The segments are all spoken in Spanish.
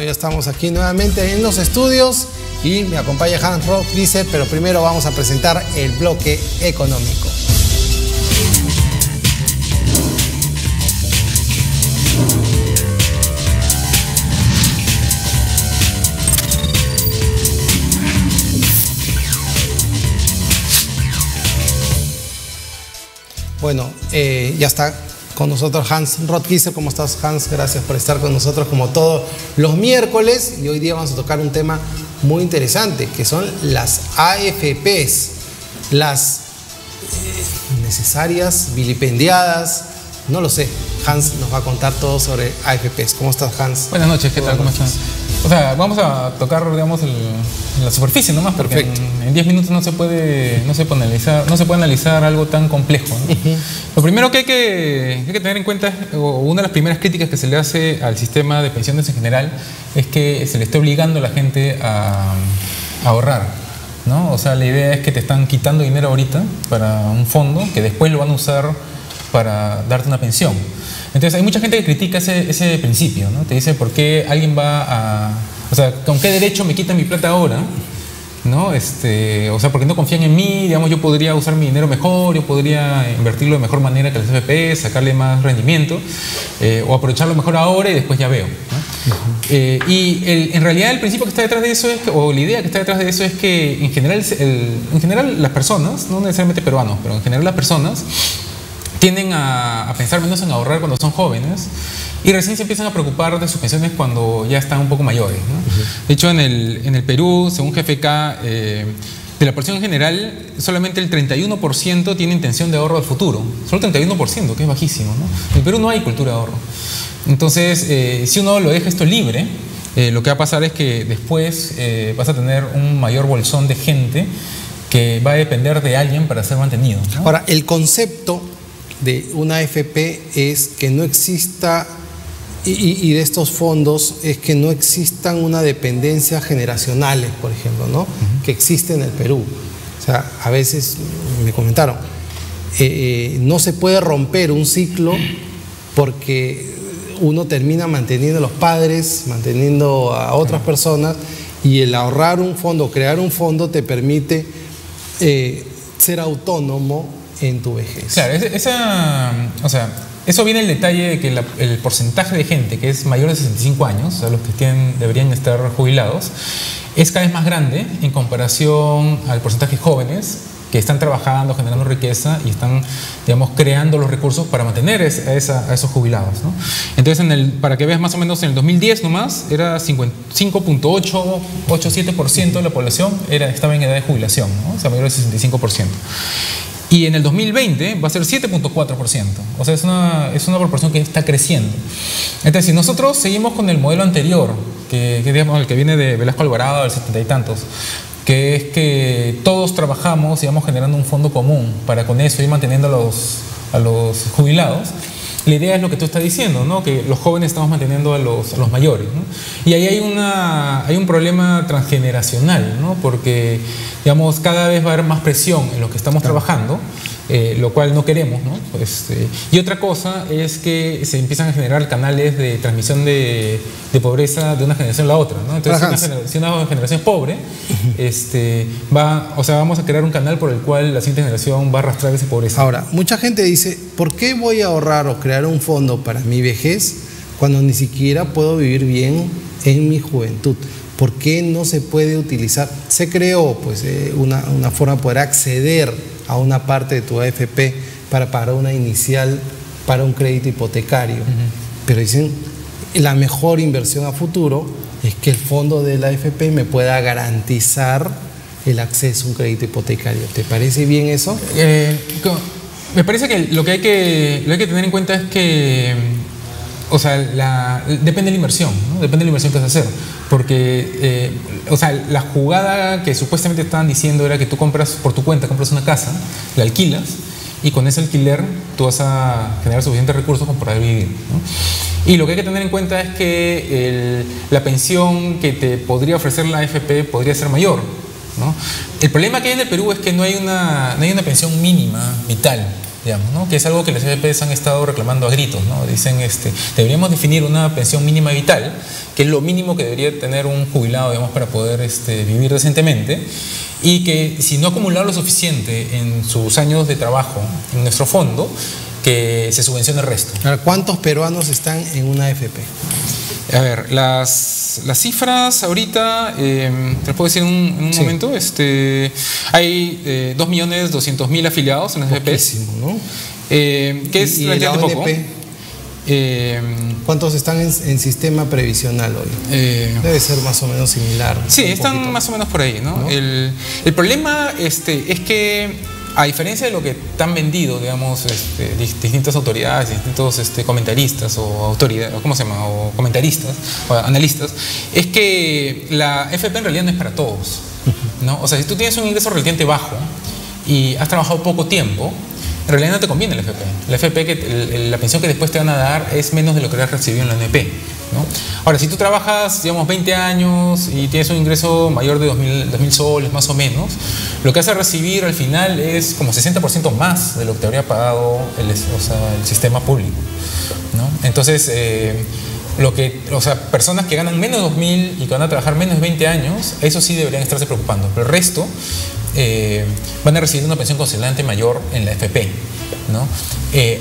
Ya estamos aquí nuevamente en los estudios y me acompaña Hans Rothgiesser, pero primero vamos a presentar el bloque económico. Bueno, ya está con nosotros Hans Rothgiesser. ¿Cómo estás, Hans? Gracias por estar con nosotros como todos los miércoles. Y hoy día vamos a tocar un tema muy interesante, que son las AFPs, las necesarias, vilipendiadas, no lo sé. Hans nos va a contar todo sobre AFPs. ¿Cómo estás, Hans? Buenas noches, ¿qué tal? ¿Cómo estás? O sea, vamos a tocar, digamos, la superficie nomás, porque en 10 minutos no se puede analizar algo tan complejo, ¿no? Lo primero que hay que tener en cuenta, o una de las primeras críticas que se le hace al sistema de pensiones en general, es que se le esté obligando a la gente a ahorrar, ¿no? O sea, la idea es que te están quitando dinero ahorita para un fondo que después lo van a usar para darte una pensión. Entonces hay mucha gente que critica ese principio, ¿no? Te dice, ¿por qué alguien va a... O sea, ¿con qué derecho me quitan mi plata ahora? ¿No? O sea, porque no confían en mí, digamos, yo podría usar mi dinero mejor, yo podría invertirlo de mejor manera que las AFP, sacarle más rendimiento, o aprovecharlo mejor ahora y después ya veo, ¿no? En realidad el principio que está detrás de eso es, o la idea que está detrás de eso es que en general las personas, no necesariamente peruanos, pero en general las personas tienden a pensar menos en ahorrar cuando son jóvenes y recién se empiezan a preocupar de sus pensiones cuando ya están un poco mayores, ¿no? De hecho, en el Perú, según GFK, de la población en general, solamente el 31% tiene intención de ahorro al futuro. Solo el 31%, que es bajísimo, ¿no? En el Perú no hay cultura de ahorro. Entonces, si uno lo deja esto libre, lo que va a pasar es que después vas a tener un mayor bolsón de gente que va a depender de alguien para ser mantenido, ¿no? Ahora, el concepto de una AFP es que no exista, y de estos fondos, es que no existan una dependencia generacionales, por ejemplo, ¿no? Que existe en el Perú. O sea, a veces me comentaron, no se puede romper un ciclo porque uno termina manteniendo a los padres, manteniendo a otras personas, y el ahorrar un fondo, crear un fondo te permite ser autónomo en tu vejez. Claro, o sea, eso viene el detalle de que el porcentaje de gente que es mayor de 65 años, o sea, los que deberían estar jubilados, es cada vez más grande en comparación al porcentaje de jóvenes que están trabajando, generando riqueza y están, digamos, creando los recursos para mantener a esos jubilados, ¿no? Entonces, para que veas más o menos, en el 2010 nomás, era 5.87% de la población estaba en edad de jubilación, ¿no? O sea, mayor de 65%. Y en el 2020 va a ser 7.4%. O sea, es una proporción que está creciendo. Entonces, si nosotros seguimos con el modelo anterior, que digamos, el que viene de Velasco Alvarado, del 70 y tantos, que es que todos trabajamos y vamos generando un fondo común para con eso ir manteniendo a los jubilados, la idea es lo que tú estás diciendo, ¿no? Que los jóvenes estamos manteniendo a los mayores, ¿no? Y ahí hay un problema transgeneracional, ¿no? Porque, digamos, cada vez va a haber más presión en lo que estamos trabajando, lo cual no queremos, ¿no? Y otra cosa es que se empiezan a generar canales de transmisión de pobreza de una generación a la otra, ¿no? Entonces, si una generación es pobre, vamos a crear un canal por el cual la siguiente generación va a arrastrar esa pobreza. Ahora, mucha gente dice, ¿por qué voy a ahorrar o crear un fondo para mi vejez cuando ni siquiera puedo vivir bien en mi juventud? ¿Por qué no se puede utilizar? Se creó pues, una forma de poder acceder a una parte de tu AFP para pagar una inicial para un crédito hipotecario. Pero dicen, la mejor inversión a futuro es que el fondo de la AFP me pueda garantizar el acceso a un crédito hipotecario. ¿Te parece bien eso? Me parece que lo que hay que tener en cuenta es que, o sea, depende de la inversión, ¿no? Depende de la inversión que vas a hacer. Porque, o sea, la jugada que supuestamente estaban diciendo era que tú compras por tu cuenta, compras una casa, la alquilas, y con ese alquiler tú vas a generar suficientes recursos para poder vivir, ¿no? Y lo que hay que tener en cuenta es que la pensión que te podría ofrecer la AFP podría ser mayor, ¿no? El problema que hay en el Perú es que no hay una pensión mínima vital. digamos, ¿no? Que es algo que las AFPs han estado reclamando a gritos, ¿no? Dicen, deberíamos definir una pensión mínima vital, que es lo mínimo que debería tener un jubilado, digamos, para poder vivir decentemente, y que si no acumular lo suficiente en sus años de trabajo en nuestro fondo, que se subvencione el resto. ¿Cuántos peruanos están en una AFP? A ver, las cifras ahorita, te las puedo decir en un momento, hay 2.200.000 afiliados en las AFPs, ¿no? Que es relativamente poco. ¿Cuántos están en sistema previsional hoy? Debe ser más o menos similar. Sí, están más o menos por ahí, ¿no? El problema es que, a diferencia de lo que te han vendido, digamos, distintas autoridades, distintos comentaristas o autoridades, ¿cómo se llama? O comentaristas, o analistas, es que la FP en realidad no es para todos, ¿no? O sea, si tú tienes un ingreso relativamente bajo y has trabajado poco tiempo, en realidad no te conviene la FP. La FP, la pensión que después te van a dar es menos de lo que has recibido en la ANP, ¿no? Ahora, si tú trabajas, digamos, 20 años y tienes un ingreso mayor de 2.000 soles, más o menos, lo que vas a recibir al final es como 60% más de lo que te habría pagado el sistema público, ¿no? Entonces, personas que ganan menos de 2.000 y que van a trabajar menos de 20 años, eso sí deberían estarse preocupando. Pero el resto van a recibir una pensión considerablemente mayor en la FP, ¿no?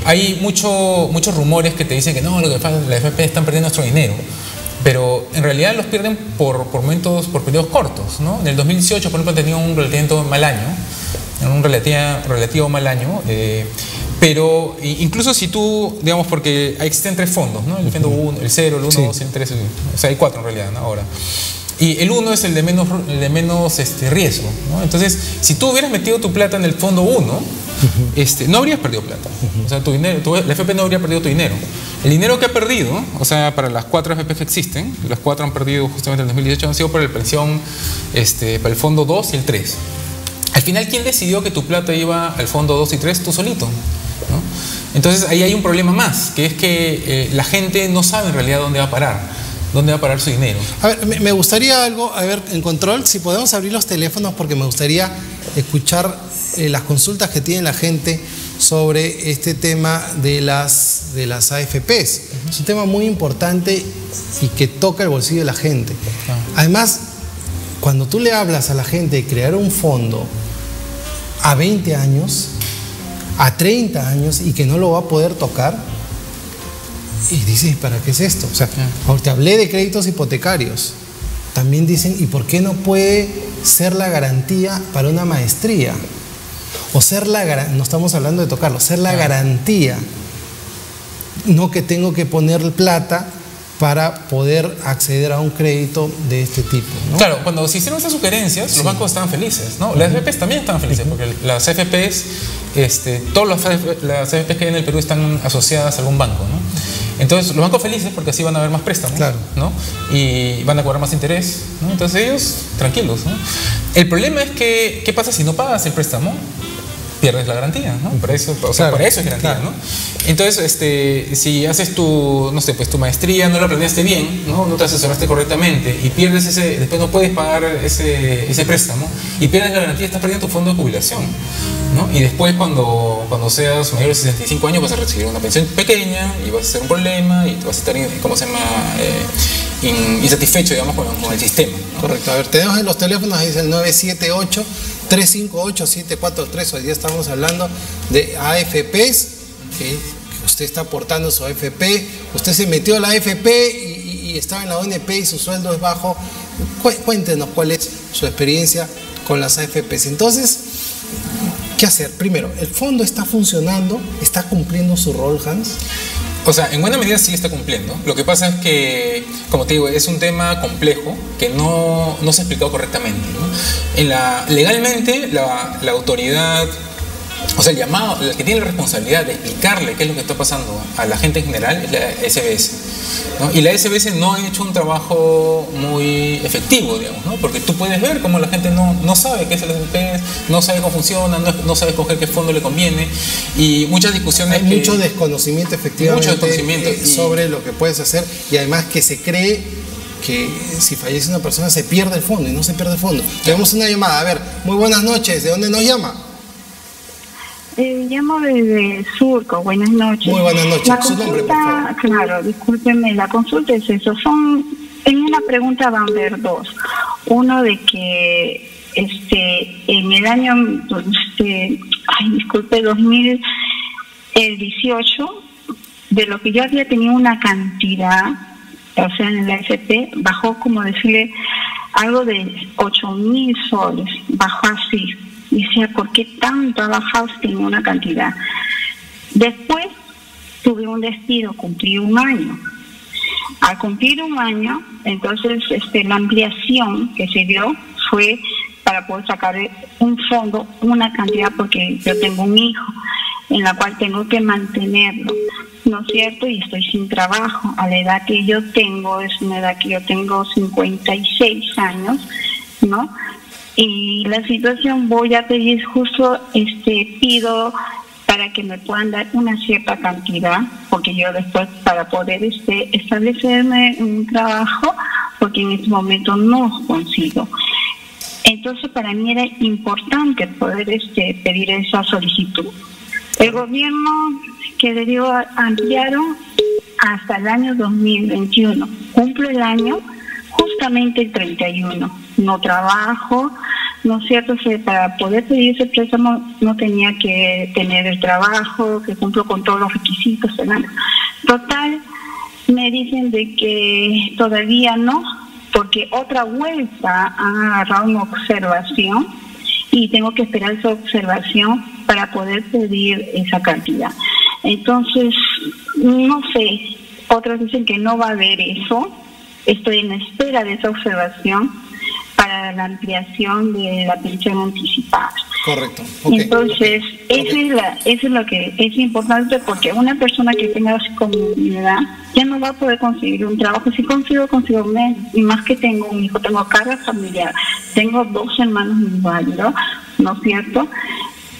Hay muchos rumores que te dicen que no, lo que pasa, la FP están perdiendo nuestro dinero, pero en realidad los pierden por periodos cortos, ¿no? En el 2018, por ejemplo, han tenido un relativamente mal año, un relativo mal año, pero incluso si tú, digamos, porque existen 3 fondos, ¿no? El fondo 1, el 0, el 1, 2 y el 3, o sea, hay 4 en realidad, ¿no? Ahora. Y el 1 es el de menos riesgo, ¿no? Entonces, si tú hubieras metido tu plata en el fondo 1, no habrías perdido plata. O sea, la FP no habría perdido tu dinero. El dinero que ha perdido, o sea, para las 4 FP que existen, las 4 han perdido justamente en el 2018, han sido para la pensión, para el fondo 2 y el 3. Al final, ¿quién decidió que tu plata iba al fondo 2 y 3? Tú solito, ¿no? Entonces, ahí hay un problema más, que es que la gente no sabe en realidad dónde va a parar. ¿Dónde va a parar su dinero? A ver, me gustaría algo, a ver, en control, si podemos abrir los teléfonos, porque me gustaría escuchar las consultas que tiene la gente sobre este tema de las AFPs. Es un tema muy importante y que toca el bolsillo de la gente. Además, cuando tú le hablas a la gente de crear un fondo a 20 años, a 30 años y que no lo va a poder tocar, y dices, ¿para qué es esto? O sea, ahorita hablé de créditos hipotecarios. También dicen, ¿y por qué no puede ser la garantía para una maestría? O ser no estamos hablando de tocarlo, ser la garantía. No que tengo que poner plata para poder acceder a un crédito de este tipo, ¿no? Claro, cuando se hicieron esas sugerencias, los bancos estaban felices, ¿no? Las AFPs también estaban felices, porque las AFPs, todas las AFPs que hay en el Perú están asociadas a algún banco, ¿no? Entonces, los bancos felices porque así van a haber más préstamos, claro, ¿no? Y van a cobrar más interés, ¿no? Entonces ellos tranquilos, ¿no? El problema es que, ¿qué pasa si no pagas el préstamo? Pierdes la garantía, ¿no? Para eso, para eso es garantía, ¿no? Entonces, si haces tu maestría, no la planeaste bien, ¿no? No te asesoraste correctamente y pierdes después no puedes pagar ese préstamo y pierdes la garantía, estás perdiendo tu fondo de jubilación, ¿no? Y después cuando seas mayor de 65 años vas a recibir una pensión pequeña y vas a ser un problema y vas a estar, insatisfecho, digamos, con el sistema, ¿no? Correcto. A ver, tenemos en los teléfonos, ahí dice el 978-358-743. Hoy día estamos hablando de AFPs, que usted está aportando su AFP, usted se metió a la AFP y estaba en la ONP y su sueldo es bajo. Cuéntenos cuál es su experiencia con las AFPs. Entonces, ¿qué hacer? Primero, ¿el fondo está funcionando? ¿Está cumpliendo su rol, Hans? O sea, en buena medida sí está cumpliendo. Lo que pasa es que, como te digo, es un tema complejo que no se ha explicado correctamente, ¿no? Legalmente, la autoridad, o sea, el que tiene la responsabilidad de explicarle qué es lo que está pasando a la gente en general es la SBS, ¿no? Y la SBS no ha hecho un trabajo muy efectivo, digamos, ¿no? Porque tú puedes ver cómo la gente no sabe qué es el SBS, no sabe cómo funciona, no sabe escoger qué fondo le conviene, y muchas discusiones. Hay mucho desconocimiento, efectivamente, sobre lo que puedes hacer, y además que se cree que si fallece una persona se pierde el fondo, y no se pierde el fondo. Tenemos una llamada. A ver, muy buenas noches, ¿de dónde nos llama? llamo desde Surco. Buenas noches. Muy buenas noches. La Su nombre, por favor. Claro, discúlpeme, la consulta es eso. En una pregunta van a haber dos. Uno de que en el año, disculpe, 2018, de lo que yo había tenido una cantidad, o sea, en la AFP, bajó, como decirle, algo de 8.000 soles, bajó así. Y decía, ¿por qué tanto ha bajado si tenía una cantidad? Después tuve un despido, cumplí un año. Al cumplir un año, entonces la ampliación que se dio fue para poder sacar un fondo, una cantidad, porque yo tengo un hijo en la cual tengo que mantenerlo, ¿no es cierto? Y estoy sin trabajo. A la edad que yo tengo, es una edad que yo tengo 56 años, ¿no? Y la situación, voy a pedir justo, pido para que me puedan dar una cierta cantidad, porque yo después, para poder establecerme un trabajo, porque en este momento no consigo. Entonces, para mí era importante poder pedir esa solicitud. El gobierno que le dio ampliaron hasta el año 2021. Cumplo el año justamente el 31. No trabajo, ¿no es cierto? Para poder pedir ese préstamo no tenía que tener el trabajo, que cumplo con todos los requisitos. Total, me dicen de que todavía no, porque otra vuelta han agarrado una observación y tengo que esperar esa observación para poder pedir esa cantidad. Entonces, no sé, otros dicen que no va a haber eso. Estoy en espera de esa observación para la ampliación de la pensión anticipada. Correcto. Okay. Entonces, eso es lo que es importante, porque una persona que tenga comunidad ya no va a poder conseguir un trabajo. Si consigo menos, y más que tengo un hijo, tengo carga familiar, tengo 2 hermanos inválidos, ¿no es cierto?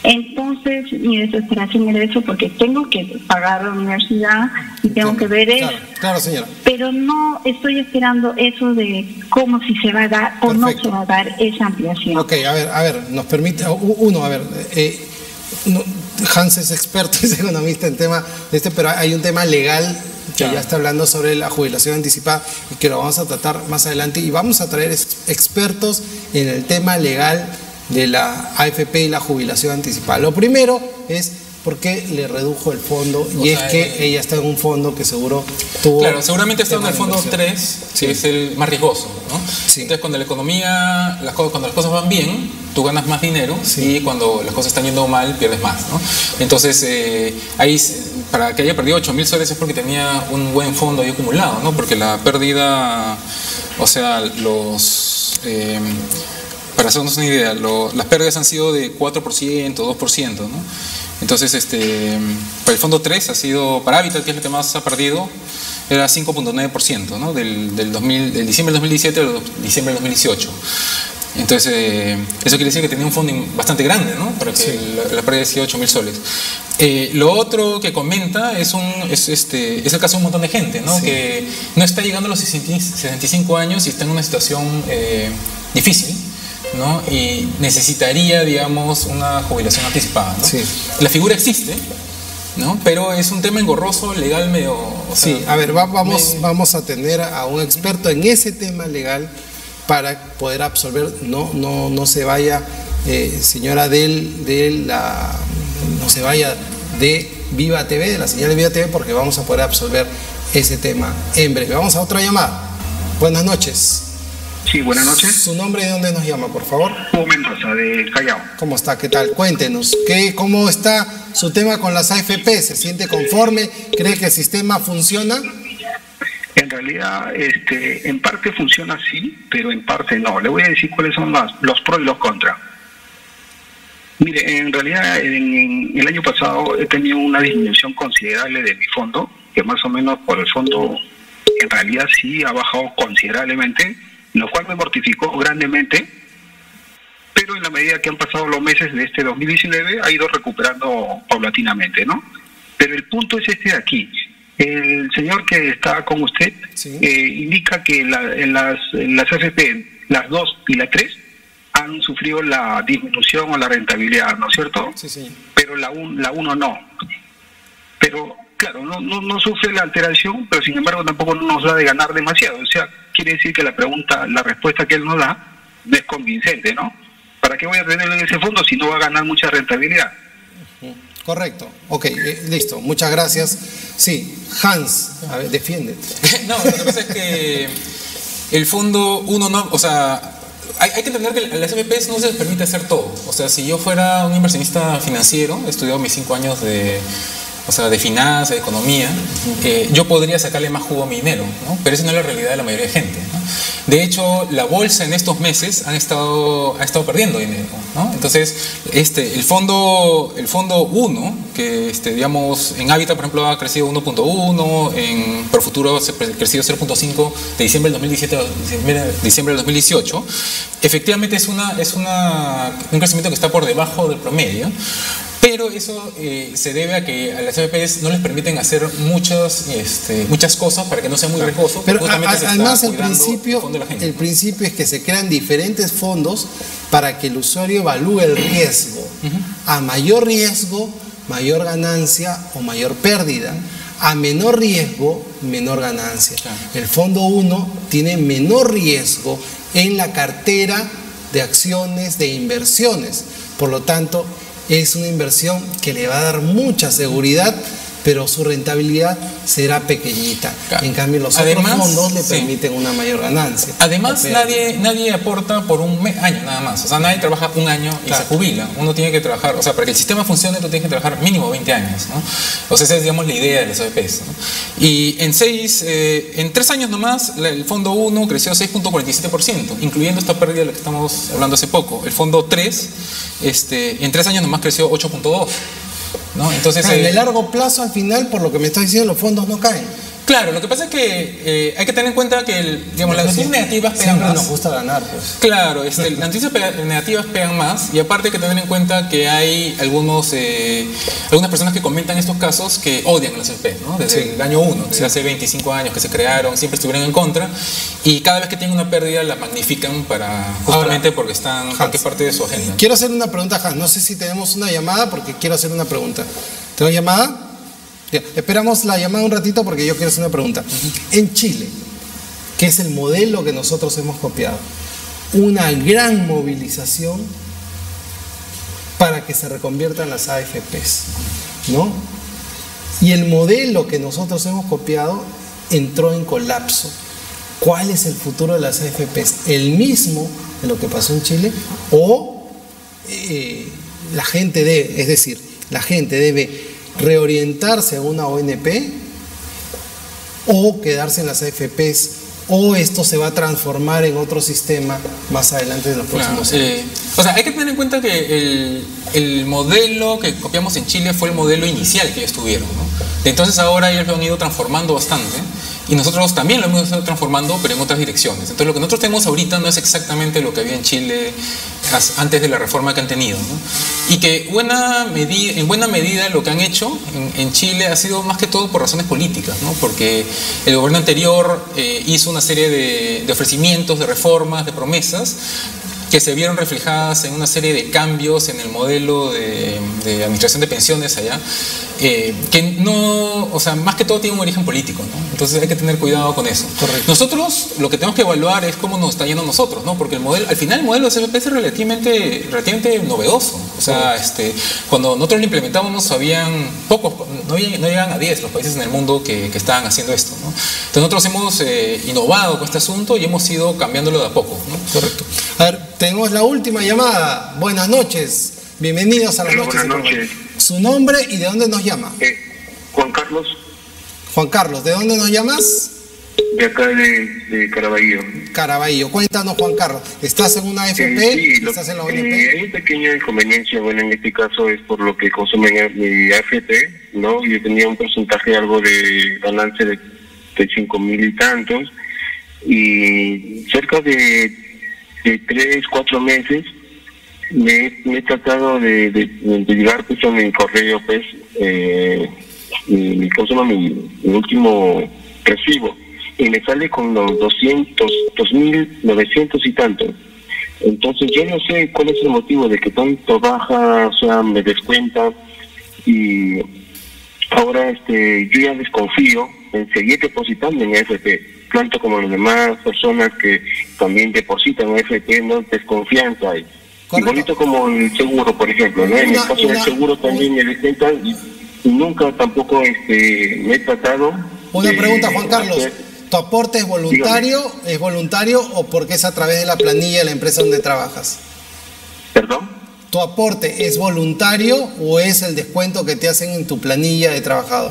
Entonces, mi desesperación era eso, porque tengo que pagar la universidad y tengo que ver eso. Claro, señora. Pero no estoy esperando eso de cómo, si se va a dar o no se va a dar esa ampliación. Ok, a ver, nos permite, Hans es experto, es economista en tema pero hay un tema legal que ya está hablando sobre la jubilación anticipada y que lo vamos a tratar más adelante, y vamos a traer expertos en el tema legal de la AFP y la jubilación anticipada. Lo primero es por qué le redujo el fondo, y es que ella está en un fondo que seguro tuvo... Claro, seguramente está en el fondo 3, que es el más riesgoso, ¿no? Sí. Entonces, cuando la economía, cuando las cosas van bien, tú ganas más dinero, y cuando las cosas están yendo mal, pierdes más, ¿no? Entonces, ahí, para que haya perdido 8.000 soles es porque tenía un buen fondo ahí acumulado, ¿no? Porque la pérdida, o sea, para hacernos una idea, las pérdidas han sido de 4%, 2%, ¿no? Entonces, para el fondo 3 ha sido, para Habitat, que es lo que más ha perdido, era 5.9%, ¿no? Del diciembre del 2017 al diciembre del 2018. Entonces, eso quiere decir que tenía un fondo bastante grande, ¿no? Para que la pérdida sea 8.000 soles. Lo otro que comenta es el caso de un montón de gente, ¿no? Que no está llegando a los 65 años y está en una situación difícil, ¿no? Y necesitaría, digamos, una jubilación anticipada, ¿no? Sí. La figura existe, ¿no? Pero es un tema engorroso, legal, medio... a ver, vamos a tener a un experto en ese tema legal para poder absolver. No se vaya, señora no se vaya de Viva TV, de la señal de Viva TV, porque vamos a poder absolver ese tema en breve. Vamos a otra llamada. Buenas noches. Sí, buenas noches. ¿Su nombre y de dónde nos llama, por favor? Hugo Mendoza, de Callao. ¿Cómo está? ¿Qué tal? Cuéntenos, ¿cómo está su tema con las AFP? ¿Se siente conforme? ¿Cree que el sistema funciona? En realidad, en parte funciona así, pero en parte no. Le voy a decir cuáles son los pros y los contras. Mire, en realidad, en el año pasado he tenido una disminución considerable de mi fondo, que más o menos por el fondo, en realidad sí ha bajado considerablemente, lo cual me mortificó grandemente, pero en la medida que han pasado los meses de este 2019 ha ido recuperando paulatinamente, ¿no? Pero el punto es de aquí. El señor que está con usted indica que en las AFP, las 2 y la 3, han sufrido la disminución o la rentabilidad, ¿no es cierto? Sí, sí. Pero pero la 1 no. Pero claro, no sufre la alteración, pero sin embargo tampoco nos da de ganar demasiado. O sea, quiere decir que la respuesta que él nos da no es convincente, ¿no? ¿Para qué voy a tenerlo en ese fondo si no va a ganar mucha rentabilidad? Correcto. Ok, listo. Muchas gracias. Sí, Hans, a ver, defiéndete. No, lo que pasa es que el fondo 1 no, o sea, hay que entender que a las AFPs no se les permite hacer todo. O sea, si yo fuera un inversionista financiero, he estudiado mis 5 años de finanzas, de economía, yo podría sacarle más jugo a mi dinero, ¿no? Pero esa no es la realidad de la mayoría de gente, ¿no? De hecho, la bolsa en estos meses ha estado perdiendo dinero, ¿no? Entonces, el fondo 1, que digamos, en Habitat, por ejemplo, ha crecido 1.1, en Profuturo ha crecido 0.5 de diciembre del 2017 a diciembre del 2018, efectivamente es un crecimiento que está por debajo del promedio. Pero eso se debe a que a las AFPs no les permiten hacer muchas cosas para que no sea muy riesgoso. Pero además el principio es que se crean diferentes fondos para que el usuario evalúe el riesgo. A mayor riesgo, mayor ganancia o mayor pérdida. A menor riesgo, menor ganancia. El fondo 1 tiene menor riesgo en la cartera de acciones de inversiones. Por lo tanto, es una inversión que le va a dar mucha seguridad, pero su rentabilidad será pequeñita. Claro. En cambio, los otros fondos le permiten una mayor ganancia. Además, nadie aporta por un año nada más. O sea, nadie trabaja un año y se jubila. Uno tiene que trabajar, o sea, para que el sistema funcione, tú tienes que trabajar mínimo 20 años, ¿no? O sea, esa es, digamos, la idea de las AFPs, ¿no? Y en 3 años nomás, el fondo 1 creció 6.47%, incluyendo esta pérdida de la que estamos hablando hace poco. El fondo 3, en 3 años nomás creció 8.2%. ¿no? Entonces, en el largo plazo, al final, por lo que me estás diciendo, los fondos no caen. Claro, lo que pasa es que hay que tener en cuenta que digamos, las noticias negativas pegan más. Nos gusta ganar, pues. Claro, las noticias negativas pegan más, y aparte hay que tener en cuenta que hay algunas personas que comentan estos casos que odian a las AFP, ¿no? Desde el año 1, desde hace 25 años que se crearon, siempre estuvieron en contra, y cada vez que tienen una pérdida la magnifican justamente porque es parte de su agenda. Quiero hacer una pregunta, Hans. No sé si tenemos una llamada, porque quiero hacer una pregunta. ¿Tengo llamada? Ya, esperamos la llamada un ratito porque yo quiero hacer una pregunta. En Chile, que es el modelo que nosotros hemos copiado, una gran movilización para que se reconviertan las AFPs, ¿no? Y el modelo que nosotros hemos copiado entró en colapso. ¿Cuál es el futuro de las AFPs? ¿El mismo de lo que pasó en Chile? ¿O la gente debe reorientarse a una ONP o quedarse en las AFPs, o esto se va a transformar en otro sistema más adelante en los próximos años? O sea, hay que tener en cuenta que el modelo que copiamos en Chile fue el modelo inicial que ellos tuvieron, ¿no? Entonces ahora ellos lo han ido transformando bastante, y nosotros también lo hemos ido transformando, pero en otras direcciones. Entonces lo que nosotros tenemos ahorita no es exactamente lo que había en Chile antes de la reforma que han tenido, ¿no? Y que en buena medida lo que han hecho en Chile ha sido más que todo por razones políticas, ¿no? Porque el gobierno anterior hizo una serie de ofrecimientos, de reformas, de promesas, que se vieron reflejadas en una serie de cambios en el modelo de administración de pensiones allá, que no, o sea, más que todo tiene un origen político, ¿no? Entonces hay que tener cuidado con eso. Correcto. Nosotros lo que tenemos que evaluar es cómo nos está yendo a nosotros, ¿no? Porque al final el modelo de CFP es relativamente novedoso. O sea, cuando nosotros lo implementamos habían pocos, no llegan a 10 los países en el mundo que estaban haciendo esto, ¿no? Entonces nosotros hemos innovado con este asunto y hemos ido cambiándolo de a poco, ¿no? Correcto. A ver, tenemos la última llamada. Buenas noches. Bienvenidos a las noches. Buenas noches. ¿Su nombre y de dónde nos llama? Juan Carlos. Juan Carlos, ¿de dónde nos llamas? De acá de Caraballo. Caraballo. Cuéntanos, Juan Carlos. ¿Estás en una AFP? Sí, ¿Estás en la ONP? Hay una pequeña inconveniencia. Bueno, en este caso es por lo que consumen mi AFP, ¿no? Yo tenía un porcentaje algo de ganancia de 5.000 y tantos, y cerca de 3-4 meses me he tratado de llegar pues a mi correo, pues mi último recibo, y me sale con los 2.900 y tantos. Entonces yo no sé cuál es el motivo de que tanto baja, o sea, me descuenta, Y ahora yo ya desconfío en seguir depositando en AFP, tanto como las demás personas que también depositan en AFP, no desconfianza hay. Igualito como el seguro, por ejemplo, ¿no? En el caso del seguro también me desentan y nunca tampoco me he tratado. Una pregunta, Juan Carlos. ¿Tu aporte es voluntario? Dígame. ¿Es voluntario o porque es a través de la planilla de la empresa donde trabajas? ¿Perdón? ¿Tu aporte es voluntario o es el descuento que te hacen en tu planilla de trabajador?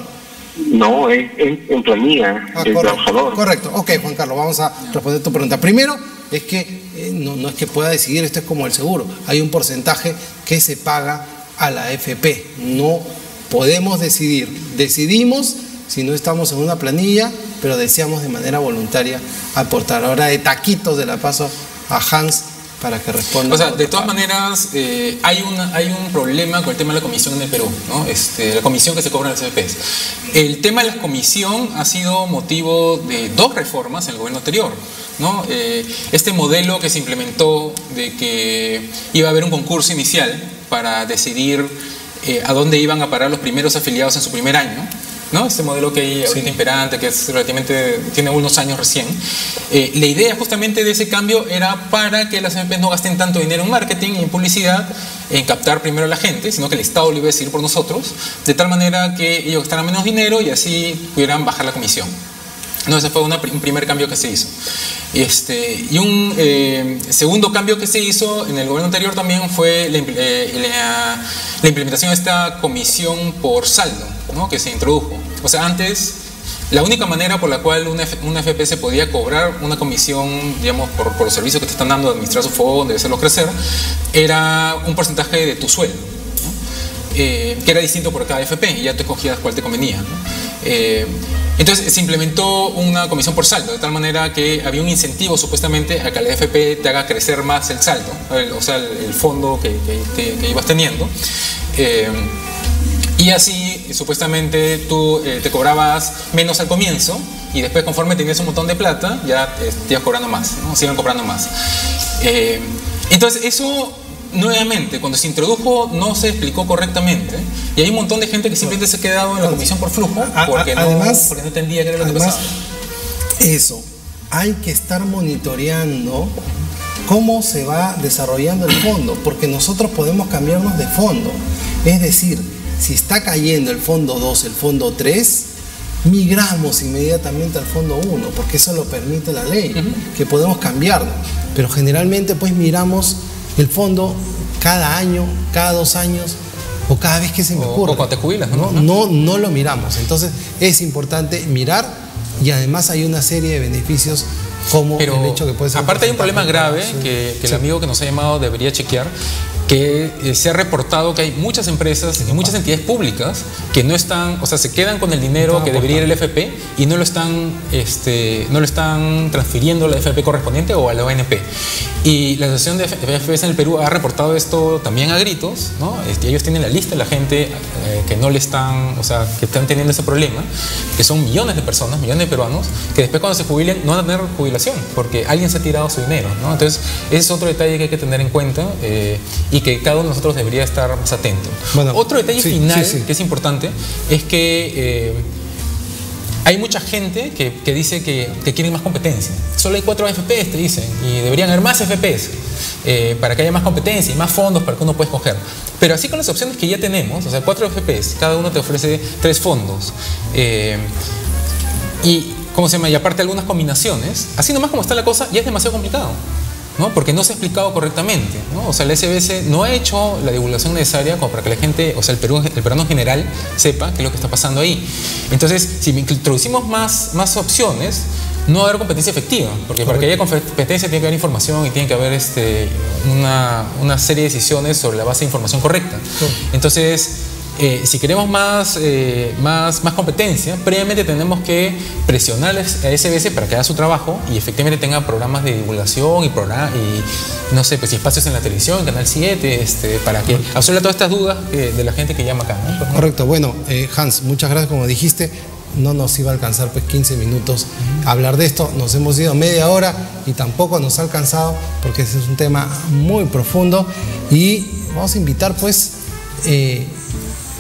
No, es en planilla del trabajador. Correcto. Ok, Juan Carlos, vamos a responder tu pregunta. Primero, es que no es que pueda decidir, esto es como el seguro. Hay un porcentaje que se paga a la AFP. No podemos decidir. Decidimos si no estamos en una planilla, pero deseamos de manera voluntaria aportar. Ahora de taquitos de la paso a Hans para que responda. O sea, de todas maneras, hay un problema con el tema de la comisión en el Perú, ¿no? La comisión que se cobra en las AFPs. El tema de la comisión ha sido motivo de 2 reformas en el gobierno anterior, ¿no? Este modelo que se implementó de que iba a haber un concurso inicial para decidir a dónde iban a parar los primeros afiliados en su primer año, ¿no? Este modelo que hay ahorita imperante, que es relativamente, tiene unos años recién. La idea justamente de ese cambio era para que las AFPs no gasten tanto dinero en marketing y en publicidad, en captar primero a la gente, sino que el Estado lo iba a decidir por nosotros, de tal manera que ellos gastaran menos dinero y así pudieran bajar la comisión. No, ese fue un primer cambio que se hizo. Y un segundo cambio que se hizo en el gobierno anterior también fue la implementación de esta comisión por saldo, ¿no? Que se introdujo. O sea, antes, la única manera por la cual una AFP se podía cobrar una comisión, digamos, por los servicios que te están dando, administrar su fondo, de hacerlo crecer, era un porcentaje de tu sueldo, ¿no? Que era distinto por cada AFP y ya te escogías cuál te convenía, ¿no? Entonces se implementó una comisión por saldo, de tal manera que había un incentivo supuestamente a que la AFP te haga crecer más el saldo, o sea, el fondo que ibas teniendo. Y así, supuestamente, tú te cobrabas menos al comienzo y después, conforme tenías un montón de plata, ya te ibas cobrando más, ¿no? Se iban cobrando más. Entonces, eso, nuevamente, cuando se introdujo, no se explicó correctamente. Y hay un montón de gente que simplemente se ha quedado en la comisión por flujo porque no entendía qué era lo que pasaba. Eso, hay que estar monitoreando cómo se va desarrollando el fondo, porque nosotros podemos cambiarnos de fondo. Es decir, si está cayendo el fondo 2, el fondo 3, migramos inmediatamente al fondo 1, porque eso lo permite la ley, que podemos cambiarlo. Pero generalmente pues miramos el fondo cada año, cada 2 años, o cada vez que se me ocurre. O cuando te jubilas, ¿no? No lo miramos. Entonces es importante mirar, y además hay una serie de beneficios como el hecho que puede ser... Aparte hay un problema grave que el amigo que nos ha llamado debería chequear, que se ha reportado que hay muchas empresas y muchas entidades públicas que no están, o sea, se quedan con el dinero que debería ir el FP y no lo están transfiriendo a la FP correspondiente o a la ONP. Y la Asociación de FPs en el Perú ha reportado esto también a gritos, ¿no? Ellos tienen la lista de la gente que no le están, o sea, que están teniendo ese problema, que son millones de personas, millones de peruanos, que después cuando se jubilen no van a tener jubilación porque alguien se ha tirado su dinero, ¿no? Entonces, ese es otro detalle que hay que tener en cuenta y que cada uno de nosotros debería estar más atento. Bueno, otro detalle final que es importante es que hay mucha gente que dice que quieren más competencia. Solo hay 4 AFPs, te dicen, y deberían haber más AFPs para que haya más competencia y más fondos para que uno pueda escoger. Pero así con las opciones que ya tenemos, o sea, 4 AFPs, cada uno te ofrece 3 fondos. Y aparte algunas combinaciones, así nomás como está la cosa, ya es demasiado complicado, ¿no? Porque no se ha explicado correctamente, ¿no? O sea, la SBS no ha hecho la divulgación necesaria como para que la gente, o sea, el peruano en general sepa qué es lo que está pasando ahí. Entonces, si introducimos más opciones, no va a haber competencia efectiva, porque para que haya competencia tiene que haber información y tiene que haber una serie de decisiones sobre la base de información correcta. Entonces, si queremos más competencia, previamente tenemos que presionar a SBS para que haga su trabajo y efectivamente tenga programas de divulgación y no sé, pues espacios en la televisión, Canal 7, para que absorba todas estas dudas de la gente que llama acá, ¿no? Correcto. Bueno, Hans, muchas gracias. Como dijiste, no nos iba a alcanzar pues 15 minutos hablar de esto. Nos hemos ido media hora y tampoco nos ha alcanzado porque ese es un tema muy profundo y vamos a invitar pues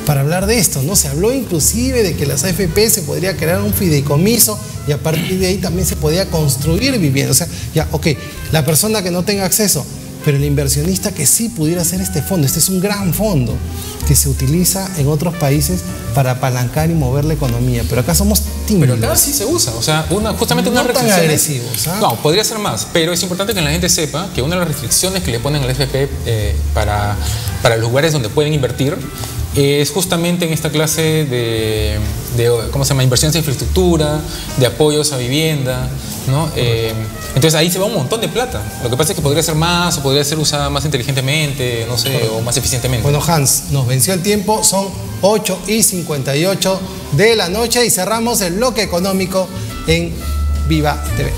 para hablar de esto, ¿no? Se habló inclusive de que las AFP se podría crear un fideicomiso y a partir de ahí también se podía construir vivienda. O sea, ya, ok, la persona que no tenga acceso, pero el inversionista que sí pudiera hacer este fondo. Este es un gran fondo que se utiliza en otros países para apalancar y mover la economía, pero acá somos tímidos. Pero acá sí se usa, o sea, justamente no una tan restricción. agresivos, ¿ah? No, podría ser más, pero es importante que la gente sepa que una de las restricciones que le ponen al FP para los lugares donde pueden invertir es justamente en esta clase de ¿cómo se llama? Inversiones en infraestructura, de apoyos a vivienda, ¿no? Entonces ahí se va un montón de plata. Lo que pasa es que podría ser más, o podría ser usada más inteligentemente, no sé, o más eficientemente. Bueno, Hans, nos venció el tiempo, son 8:58 de la noche y cerramos el bloque económico en Viva TV.